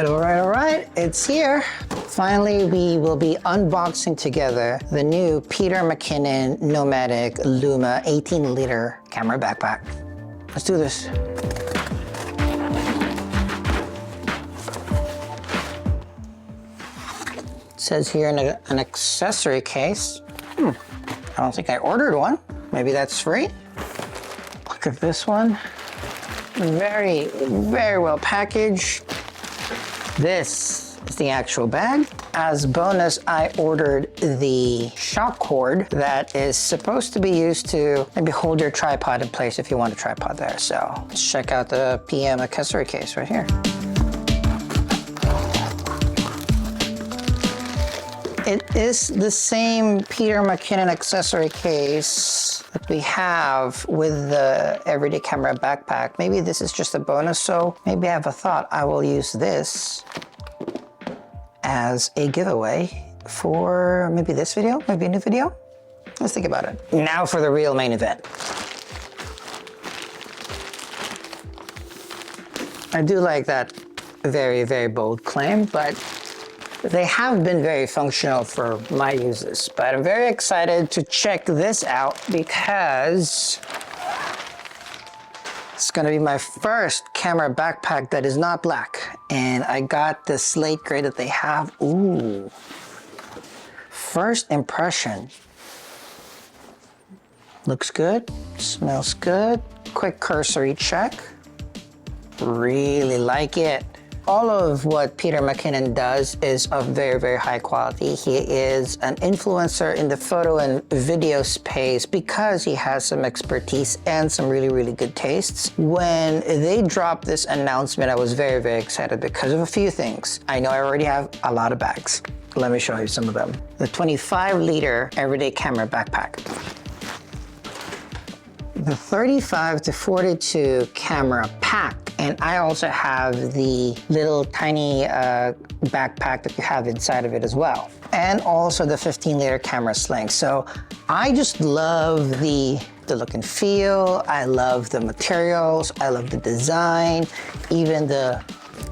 all right, it's here. Finally, we will be unboxing together the new Peter McKinnon Nomatic LUMA 18-liter camera backpack. Let's do this. It says here in an accessory case. I don't think I ordered one. Maybe that's free. Look at this one. Very, very well packaged. This is the actual bag. As bonus, I ordered the shock cord that is supposed to be used to maybe hold your tripod in place if you want a tripod there. So let's check out the PM accessory case right here. It is the same Peter McKinnon accessory case that we have with the everyday camera backpack. Maybe this is just a bonus, so maybe I have a thought. I will use this as a giveaway for maybe this video, maybe a new video. Let's think about it. Now for the real main event. I do like that very, very bold claim, but they have been very functional for my uses. But I'm very excited to check this out because it's gonna be my first camera backpack that is not black. And I got the slate gray that they have. Ooh. First impression. Looks good, smells good. Quick cursory check. Really like it. All of what Peter McKinnon does is of very, very high quality. He is an influencer in the photo and video space because he has some expertise and some really, really good tastes. When they dropped this announcement, I was very, very excited because of a few things. I know I already have a lot of bags. Let me show you some of them. The 25-liter everyday camera backpack. The 35 to 42 camera pack. And I also have the little tiny backpack that you have inside of it as well. And also the 15-liter camera sling. So I just love the look and feel. I love the materials. I love the design. Even the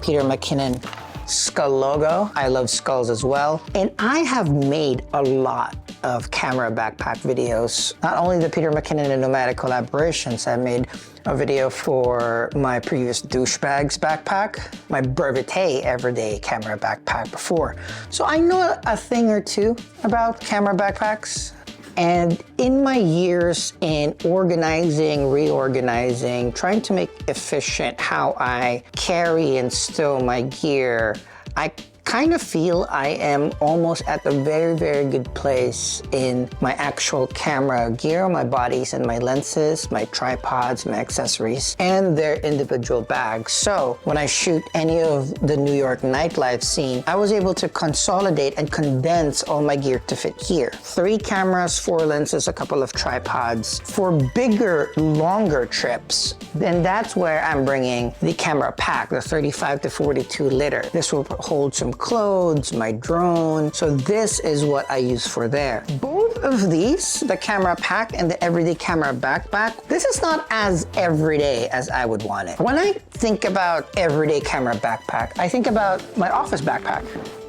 Peter McKinnon skull logo. I love skulls as well. And I have made a lot of camera backpack videos. Not only the Peter McKinnon and Nomatic collaborations, I made a video for my previous douchebags backpack, my Brevete everyday camera backpack before. So I know a thing or two about camera backpacks. And in my years in organizing, reorganizing, trying to make efficient how I carry and stow my gear, I kind of feel I am almost at the very, very good place in my actual camera gear, my bodies and my lenses, my tripods, my accessories, and their individual bags. So when I shoot any of the New York nightlife scene, I was able to consolidate and condense all my gear to fit here. 3 cameras, 4 lenses, a couple of tripods. For bigger, longer trips, then that's where I'm bringing the camera pack, the 35 to 42 liter. This will hold some clothes, my drone. So this is what I use for there. Both of these, the camera pack and the everyday camera backpack, this is not as everyday as I would want it. When I think about everyday camera backpack, I think about my office backpack.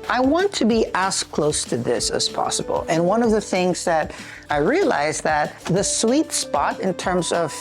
I want to be as close to this as possible. And one of the things that I realized that the sweet spot in terms of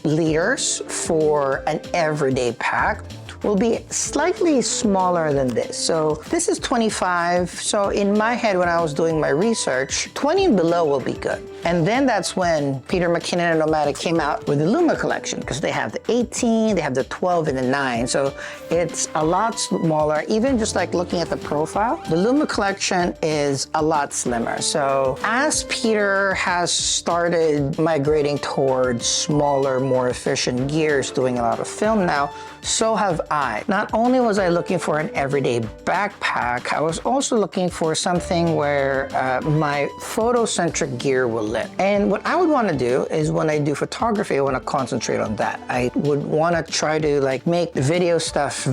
liters for an everyday pack will be slightly smaller than this. So this is 25. So in my head, when I was doing my research, 20 and below will be good. And then that's when Peter McKinnon and Nomatic came out with the Luma collection, because they have the 18, they have the 12 and the 9. So it's a lot smaller. Even just like looking at the profile, the Luma collection is a lot slimmer. So as Peter has started migrating towards smaller, more efficient gears, doing a lot of film now, so have I. Not only was I looking for an everyday backpack, I was also looking for something where my photocentric gear will lit. And what I would want to do is when I do photography, I want to concentrate on that. I would want to try to like make video stuff,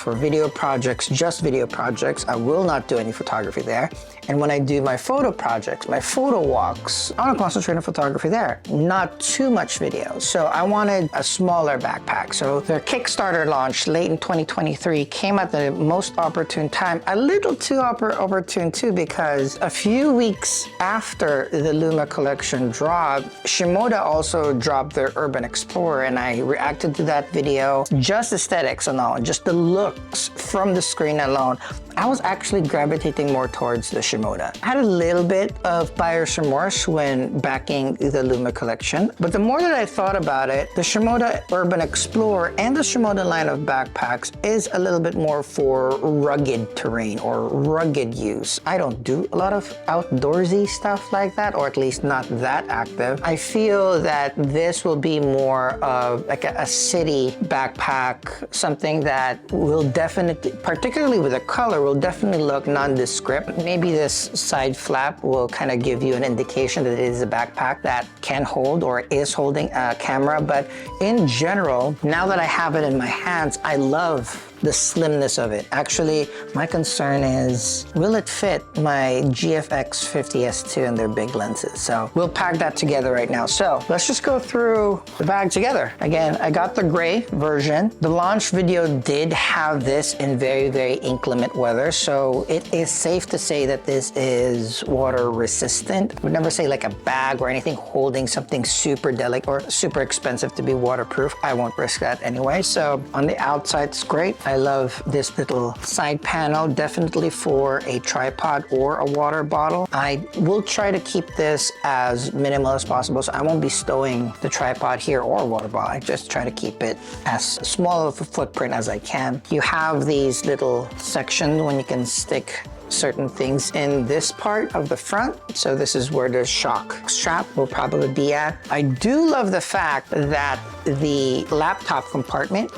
or video projects, just video projects. I will not do any photography there. And when I do my photo projects, my photo walks, I want to concentrate on photography there, not too much video. So I wanted a smaller backpack. So their Kickstarter launch late in 2023 came at the most opportune time, a little too opportune too, because a few weeks after the Luma collection dropped, Shimoda also dropped their Urban Explorer, and I reacted to that video. Just aesthetics and all, just the looks from the screen alone. I was actually gravitating more towards the Shimoda. I had a little bit of buyer's remorse when backing the Luma collection, but the more that I thought about it, the Shimoda Urban Explorer and the Shimoda line of backpacks is a little bit more for rugged terrain or rugged use. I don't do a lot of outdoorsy stuff like that, or at least not that active. I feel that this will be more of like a city backpack, something that will definitely, particularly with the color, will definitely look nondescript. Maybe this side flap will kind of give you an indication that it is a backpack that can hold or is holding a camera, but in general, now that I have it in my hands, I love the slimness of it. Actually, my concern is, will it fit my GFX 50S2 and their big lenses? So we'll pack that together right now. So let's just go through the bag together. Again, I got the gray version. The launch video did have this in very, very inclement weather. So it is safe to say that this is water resistant. I would never say like a bag or anything holding something super delicate or super expensive to be waterproof. I won't risk that anyway. So on the outside, it's great. I love this little side panel, definitely for a tripod or a water bottle. I will try to keep this as minimal as possible, so I won't be stowing the tripod here or a water bottle. I just try to keep it as small of a footprint as I can. You have these little sections when you can stick certain things in this part of the front. So this is where the shock strap will probably be at. I do love the fact that the laptop compartment,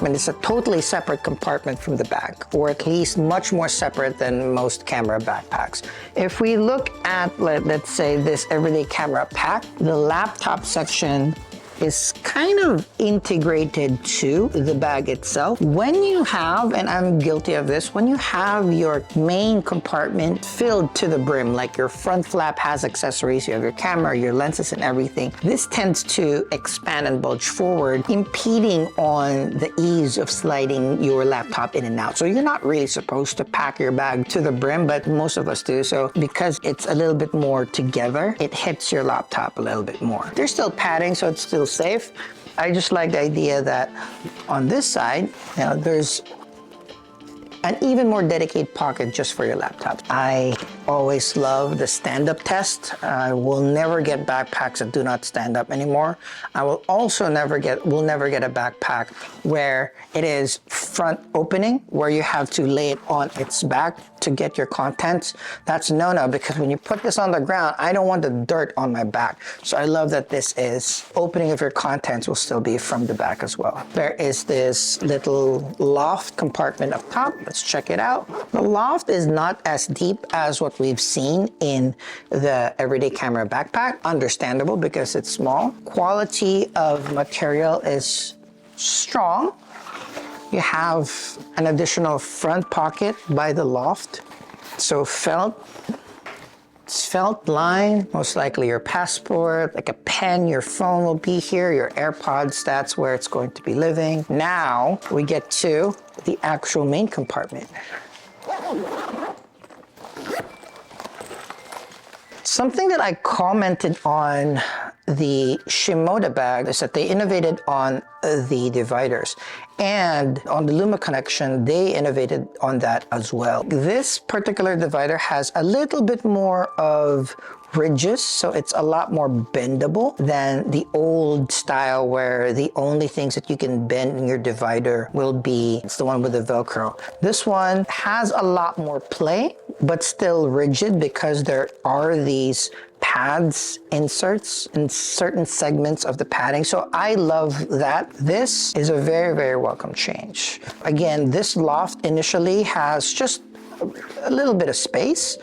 and it's a totally separate compartment from the bag, or at least much more separate than most camera backpacks. If we look at, let's say, this everyday camera pack, the laptop section is kind of integrated to the bag itself. When you have, and I'm guilty of this, when you have your main compartment filled to the brim, like your front flap has accessories, you have your camera, your lenses and everything, this tends to expand and bulge forward, impeding on the ease of sliding your laptop in and out. So you're not really supposed to pack your bag to the brim, but most of us do. So because it's a little bit more together, it hits your laptop a little bit more. There's still padding, so it's still safe. I just like the idea that on this side, you know, there's an even more dedicated pocket just for your laptop. I always love the stand-up test. I will never get backpacks that do not stand up anymore. I will also never get a backpack where it is front opening, where you have to lay it on its back to get your contents. That's no-no, because when you put this on the ground, I don't want the dirt on my back. So I love that this is opening of your contents will still be from the back as well. There is this little loft compartment up top. Let's check it out. The loft is not as deep as what we've seen in the everyday camera backpack. Understandable because it's small. Quality of material is strong. You have an additional front pocket by the loft. So it's felt line, most likely your passport, like a pen, your phone will be here, your AirPods, that's where it's going to be living. Now we get to the actual main compartment. Something that I commented on the Shimoda bag is that they innovated on the dividers, and on the Luma collection they innovated on that as well. This particular divider has a little bit more of ridges, so it's a lot more bendable than the old style where the only things that you can bend in your divider will be, it's the one with the Velcro. This one has a lot more play, but still rigid because there are these pads inserts in certain segments of the padding. So I love that. This is a very, very welcome change. Again, this loft initially has just a little bit of space,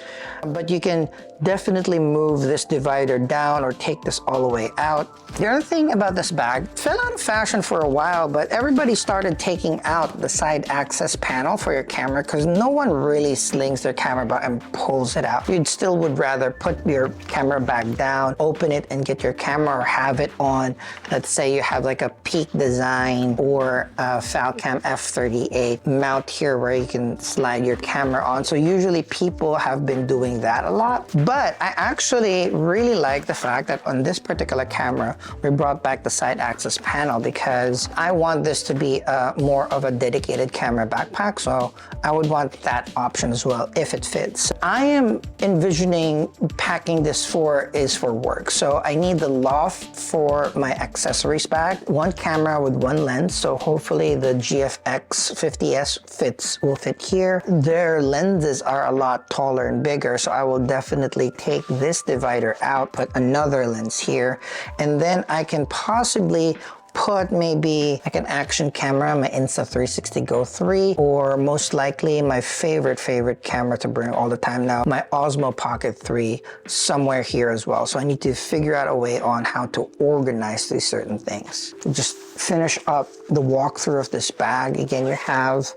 but you can definitely move this divider down or take this all the way out. The other thing about this bag, it fell out of fashion for a while, but everybody started taking out the side access panel for your camera because no one really slings their camera bag and pulls it out. You still would rather put your camera bag down, open it and get your camera, or have it on, let's say you have like a Peak Design or a Falcam F38 mount here where you can slide your camera on. So usually people have been doing that a lot, but I actually really like the fact that on this particular camera, we brought back the side access panel because I want this to be more of a dedicated camera backpack. So I would want that option as well if it fits. I am envisioning packing this for work. So I need the loft for my accessories bag, one camera with one lens. So hopefully the GFX 50S will fit here. Their lenses are a lot taller and bigger. So I will definitely take this divider out, put another lens here, and then I can possibly put maybe like an action camera, my Insta360 Go 3, or most likely my favorite camera to bring all the time now, my Osmo Pocket 3, somewhere here as well. So I need to figure out a way on how to organize these certain things. To just finish up the walkthrough of this bag, again, you have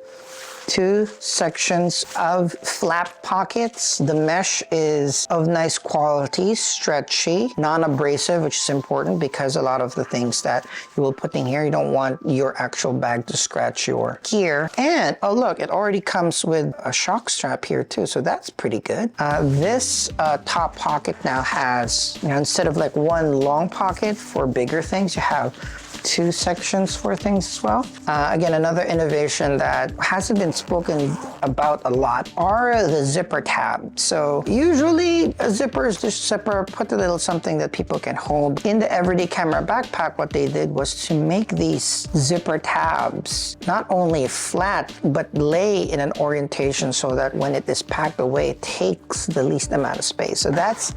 two sections of flap pockets. The mesh is of nice quality, stretchy, non-abrasive, which is important because a lot of the things that you will put in here, you don't want your actual bag to scratch your gear. And oh look, it already comes with a shock strap here too, so that's pretty good. This top pocket now has, instead of like one long pocket for bigger things, you have two sections for things as well. Again, another innovation that hasn't been spoken about a lot are the zipper tabs. So usually a zipper is just zipper, put a little something that people can hold. In the everyday camera backpack, what they did was to make these zipper tabs not only flat, but lay in an orientation so that when it is packed away, it takes the least amount of space. So that's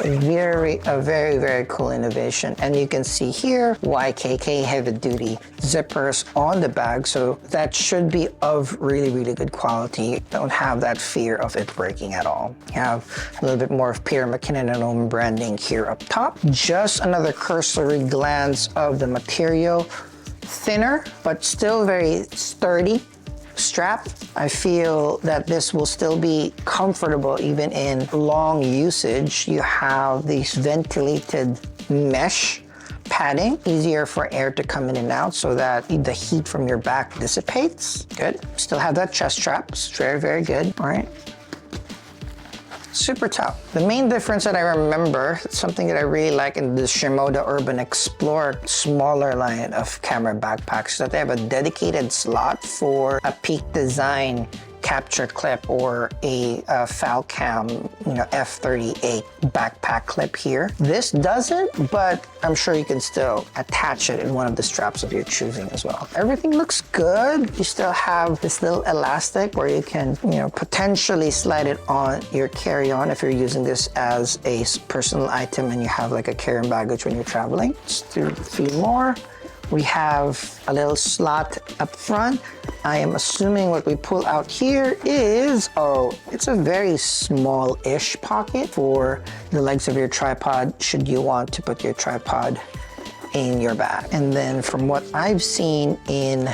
a very cool innovation. And you can see here, YKK heavy duty zippers on the bag. So that should be of really good quality. You don't have that fear of it breaking at all. You have a little bit more of Peter McKinnon X Nomatic branding here up top. Just another cursory glance of the material. Thinner, but still very sturdy strap. I feel that this will still be comfortable even in long usage. You have these ventilated mesh padding, easier for air to come in and out so that the heat from your back dissipates. Good. Still have that chest strap. It's very good. All right. Super tough. The main difference that I remember, something that I really like in the Shimoda Urban Explorer smaller line of camera backpacks, is that they have a dedicated slot for a Peak Design capture clip or a Falcam, F38 backpack clip here. This doesn't, but I'm sure you can still attach it in one of the straps of your choosing as well. Everything looks good. You still have this little elastic where you can, potentially slide it on your carry-on if you're using this as a personal item and you have like a carry-on baggage when you're traveling. Let's do a few more. We have a little slot up front. I am assuming what we pull out here is, it's a very small-ish pocket for the legs of your tripod should you want to put your tripod in your bag. And then from what I've seen in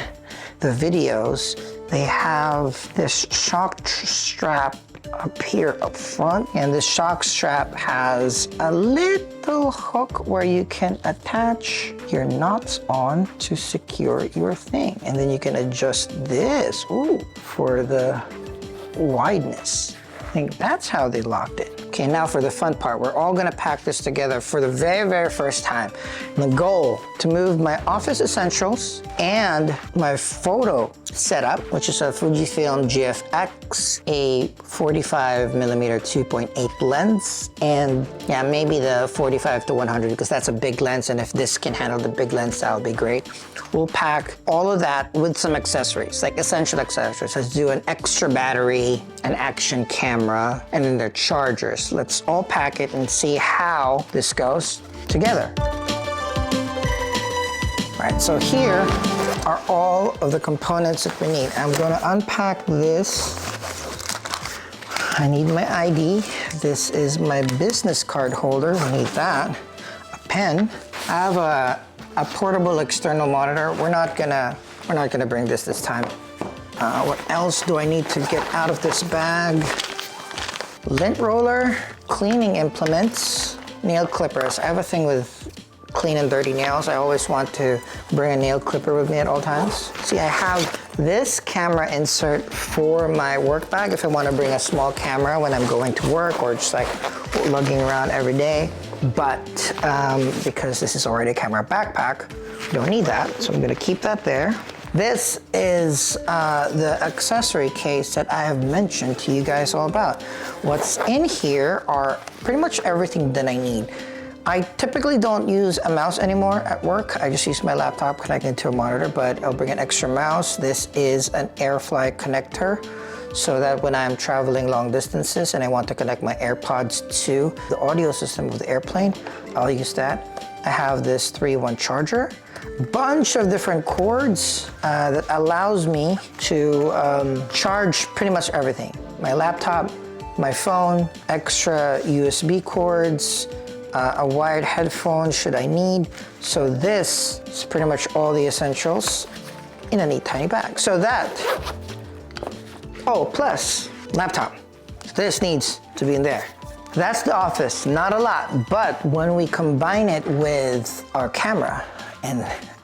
the videos, they have this shock strap up here up front, and this shock strap has a little hook where you can attach your knots on to secure your thing, and then you can adjust this for the wideness. I think that's how they locked it. Okay, now for the fun part. We're all gonna pack this together for the very first time. The goal, to move my office essentials and my photo setup, which is a Fujifilm GFX, a 45mm 2.8 lens, and yeah, maybe the 45-100 because that's a big lens, and if this can handle the big lens, that'll be great. We'll pack all of that with some accessories, like essential accessories. Let's do an extra battery, an action camera, and then their chargers. Let's all pack it and see how this goes together. All right, so here are all of the components that we need. I'm gonna unpack this I need my ID. This is my business card holder. We need that. A pen. I have a portable external monitor. We're not gonna bring this time. What else do I need to get out of this bag? Lint roller, cleaning implements, nail clippers. I have a thing with clean and dirty nails. I always want to bring a nail clipper with me at all times. See, I have this camera insert for my work bag if I want to bring a small camera when I'm going to work or just like lugging around every day. But because this is already a camera backpack, we don't need that. So I'm gonna keep that there. This is the accessory case that I have mentioned to you guys all about. What's in here are pretty much everything that I need. I typically don't use a mouse anymore at work. I just use my laptop connected to a monitor, but I'll bring an extra mouse. This is an AirFly connector, so that when I'm traveling long distances and I want to connect my AirPods to the audio system of the airplane, I'll use that. I have this 3-in-1 charger, bunch of different cords that allows me to charge pretty much everything. My laptop, my phone, extra USB cords, a wired headphone should I need. So this is pretty much all the essentials in a neat tiny bag. So that, oh, plus laptop. This needs to be in there. That's the office, not a lot, but when we combine it with our camera, and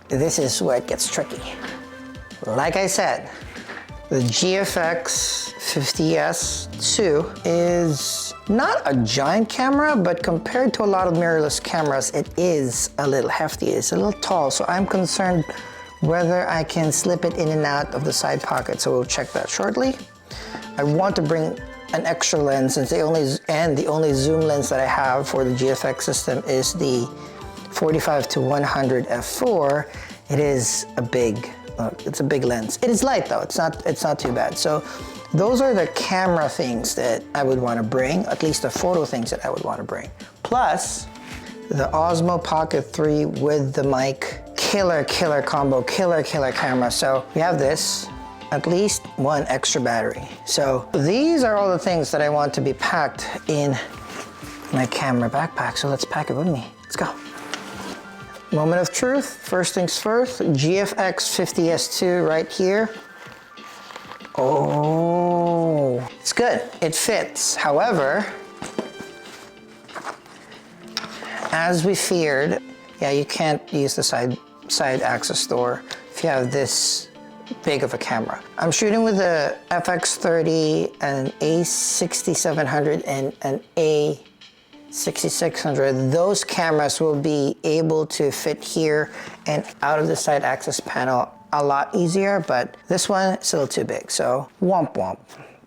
this is where it gets tricky. Like I said, the GFX 50S2 is not a giant camera, but compared to a lot of mirrorless cameras, it is a little hefty, it's a little tall, so I'm concerned whether I can slip it in and out of the side pocket, so we'll check that shortly. I want to bring an extra lens, since the only zoom lens that I have for the GFX system is the 45-100 f4. It is a big, it's a big lens. It is light though, it's not too bad. So those are the camera things that I would want to bring, at least the photo things that I would want to bring. Plus the Osmo Pocket 3 with the mic, killer combo, killer camera. So we have this, at least one extra battery. So these are all the things that I want to be packed in my camera backpack. So let's pack it with me. Let's go. Moment of truth, first things first, GFX 50S2 right here. Oh, it's good, it fits. However, as we feared, yeah, you can't use the side access door if you have this big of a camera. I'm shooting with a FX30, an A6700, and an A6600. Those cameras will be able to fit here and out of the side access panel a lot easier, but this one is a little too big, so womp womp.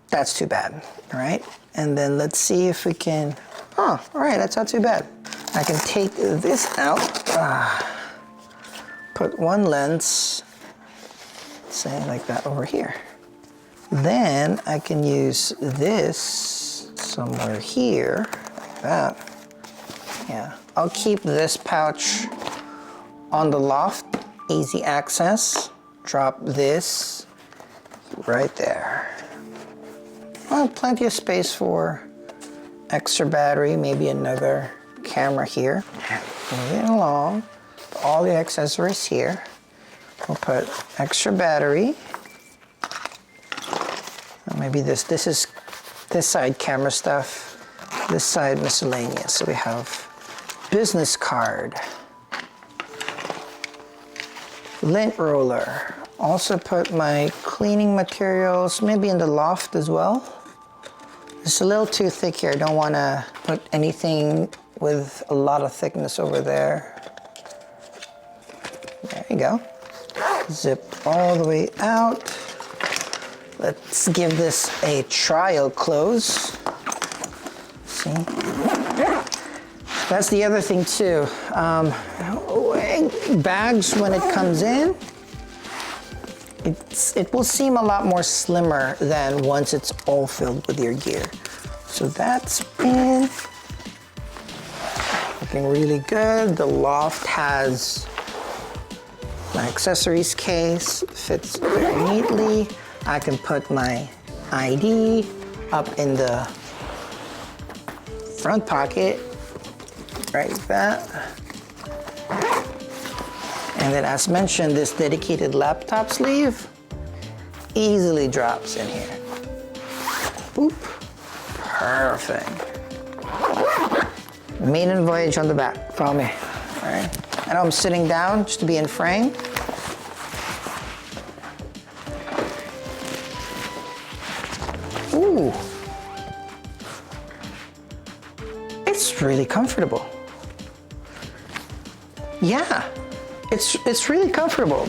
That's too bad, all right? And then let's see if we can, oh, all right, that's not too bad. I can take this out, put one lens, say like that over here. Then I can use this somewhere here, like that. Yeah, I'll keep this pouch on the loft, easy access. Drop this right there. Well, plenty of space for extra battery, maybe another camera here. Moving along, put all the accessories here. We'll put extra battery. Maybe this is this side camera stuff, this side miscellaneous. So we have business card, lint roller. Also put my cleaning materials maybe in the loft as well. It's a little too thick here. I don't want to put anything with a lot of thickness over there. There you go. Zip all the way out. Let's give this a trial close. See? That's the other thing too. Bags, when it comes in, it will seem a lot more slimmer than once it's all filled with your gear. So that's in. Looking really good. The loft has my accessories case, fits very neatly. I can put my ID, up in the front pocket, right like that. And then as mentioned, this dedicated laptop sleeve easily drops in here. Boop. Perfect. Maiden voyage on the back. Follow me. All right. I know I'm sitting down just to be in frame. Ooh. It's really comfortable. Yeah. It's really comfortable.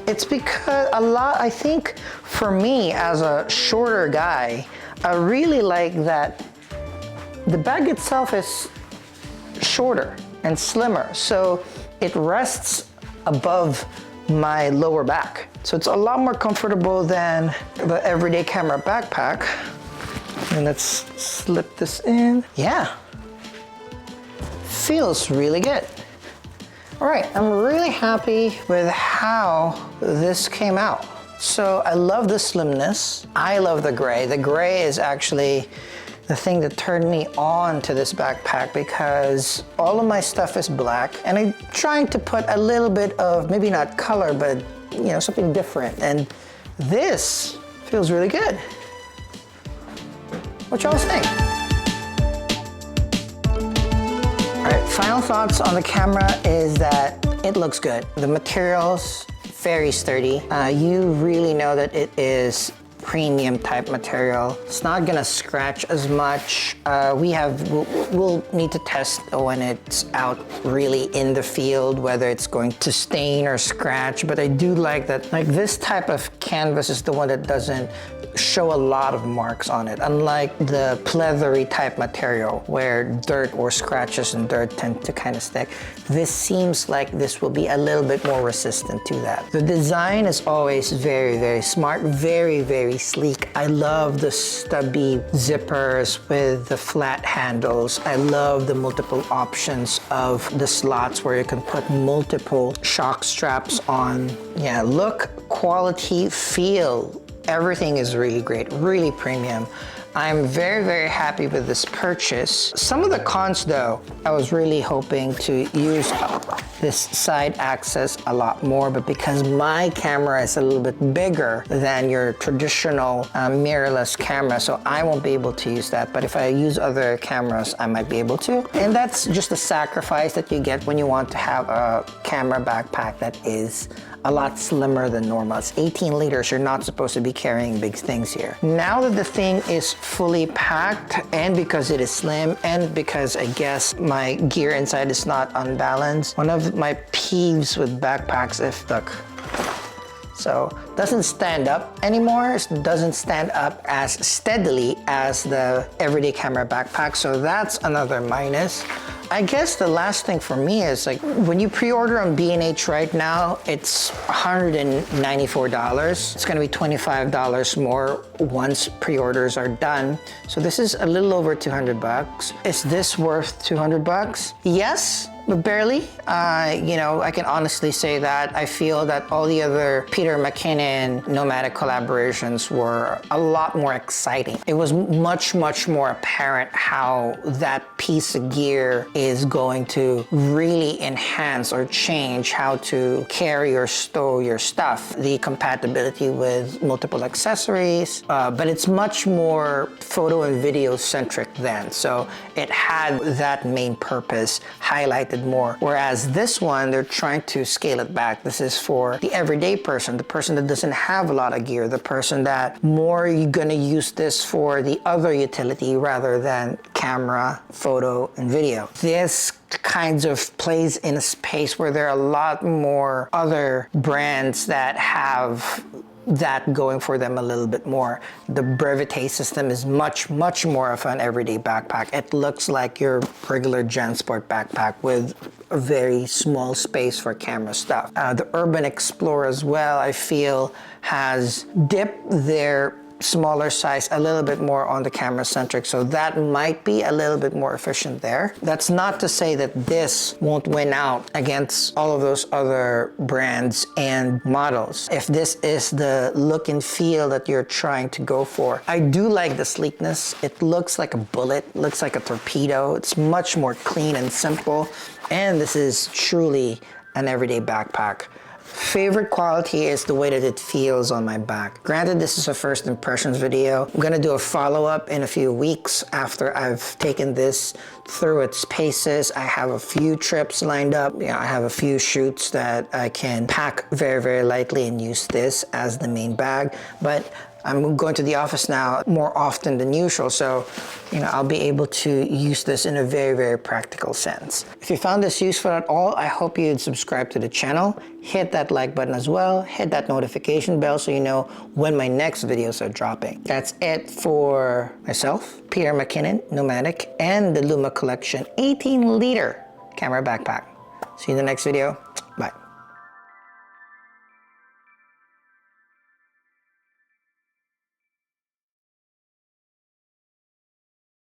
It's because I think for me as a shorter guy, I really like that the bag itself is shorter and slimmer, so it rests above my lower back. So it's a lot more comfortable than the everyday camera backpack. And let's slip this in. Yeah, feels really good. All right, I'm really happy with how this came out. So I love the slimness. I love the gray. The gray is actually the thing that turned me on to this backpack because all of my stuff is black and I'm trying to put a little bit of, maybe not color, but you know, something different. And this feels really good. What y'all think? All right, final thoughts on the camera is that it looks good. The materials, very sturdy. You really know that it is premium type material. It's not gonna scratch as much. We'll need to test when it's out really in the field, whether it's going to stain or scratch, but I do like that, like this type of canvas is the one that doesn't show a lot of marks on it, unlike the pleathery type material where dirt or scratches and dirt tend to kind of stick. This seems like this will be a little bit more resistant to that. The design is always very, very smart, very, very sleek. I love the stubby zippers with the flat handles. I love the multiple options of the slots where you can put multiple shock straps on. Yeah, look, quality, feel, everything is really great, really premium. I'm very, very happy with this purchase. Some of the cons though, I was really hoping to use this side access a lot more, but because my camera is a little bit bigger than your traditional mirrorless camera, so I won't be able to use that. But if I use other cameras, I might be able to. And that's just a sacrifice that you get when you want to have a camera backpack that is a lot slimmer than normal. It's 18 liters, you're not supposed to be carrying big things here. Now that the thing is fully packed, and because it is slim, and because I guess my gear inside is not unbalanced, one of my peeves with backpacks is, look, so doesn't stand up anymore. It doesn't stand up as steadily as the everyday camera backpack, so that's another minus. I guess the last thing for me is like when you pre-order on B&H right now, it's $194. It's gonna be $25 more once pre-orders are done. So this is a little over 200 bucks. Is this worth 200 bucks? Yes, but barely. You know, I can honestly say that I feel that all the other Peter McKinnon Nomatic collaborations were a lot more exciting. It was much, much more apparent how that piece of gear is going to really enhance or change how to carry or stow your stuff. The compatibility with multiple accessories, but it's much more photo and video centric then. So it had that main purpose highlighted more. Whereas this one, they're trying to scale it back. This is for the everyday person, the person that doesn't have a lot of gear, the person that more you're gonna use this for the other utility rather than camera, photo, and video. This kinds of plays in a space where there are a lot more other brands that have that going for them a little bit more. The Brevite system is much, much more of an everyday backpack. It looks like your regular JanSport backpack with a very small space for camera stuff. The Urban Explorer as well, I feel, has dipped their smaller size, a little bit more on the camera centric, so that might be a little bit more efficient there. That's not to say that this won't win out against all of those other brands and models. If this is the look and feel that you're trying to go for. I do like the sleekness. It looks like a bullet, looks like a torpedo. It's much more clean and simple, and this is truly an everyday backpack. Favorite quality is the way that it feels on my back. Granted, this is a first impressions video. I'm gonna do a follow-up in a few weeks after I've taken this through its paces. I have a few trips lined up. I have a few shoots that I can pack very, very lightly and use this as the main bag. But I'm going to the office now more often than usual, so I'll be able to use this in a very, very practical sense. If you found this useful at all, I hope you'd subscribe to the channel, hit that like button as well, hit that notification bell so you know when my next videos are dropping. That's it for myself, Peter McKinnon Nomatic, and the Luma Collection 18-liter camera backpack. See you in the next video.